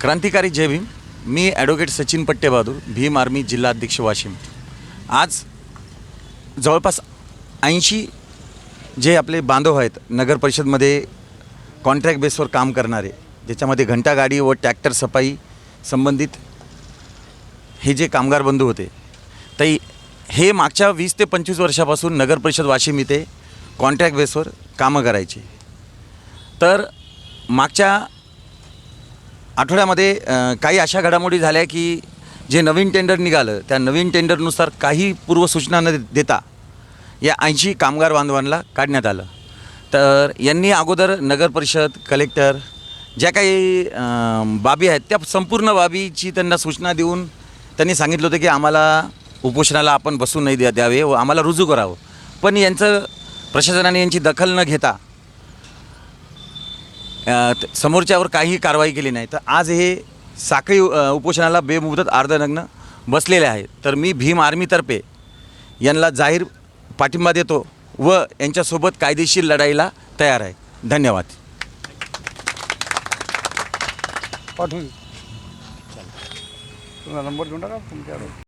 क्रांतिकारी जय भीम. मी advocate Sachin पट्टेबहादूर, Bhim army जिल्हा अध्यक्ष वाशिम. आज जवळपास 80 जे आपले बांधव आहेत नगर परिषदमध्ये कॉन्ट्रॅक्ट बेसवर काम करणारे, ज्याच्यामध्ये घंटागाडी व ट्रॅक्टर सफाई संबंधित हे जे कामगार बंधू होते, तर हे मागच्या 20 ते 25 वर्षापासून नगर परिषद वाशिम इथे कॉन्ट्रॅक्ट बेसवर कामं करायचे. तर मागच्या आठवड्यामध्ये काही अशा घडामोडी झाल्या की जे नवीन टेंडर निघालं त्या नवीन टेंडरनुसार काही पूर्वसूचना न देता या 80 कामगार बांधवांना काढण्यात आलं. तर यांनी अगोदर नगर परिषद, कलेक्टर ज्या काही बाबी आहेत त्या संपूर्ण बाबीची त्यांना सूचना देऊन त्यांनी सांगितलं होतं की आम्हाला उपोषणाला आपण बसू नाही द्यावे व आम्हाला रुजू करावं. पण यांचं प्रशासनाने यांची दखल न घेता समोरच्यावर काही कारवाई केली नाही. तर आज हे साखळी उपोषणाला बेमुदत अर्धनग्न बसलेले आहेत. तर मी भीम आर्मीतर्फे यांना जाहीर पाठिंबा देतो व यांच्यासोबत कायदेशीर लढाईला तयार आहे. धन्यवाद. पाठवून नंबर देऊन टाका तुमच्यावर.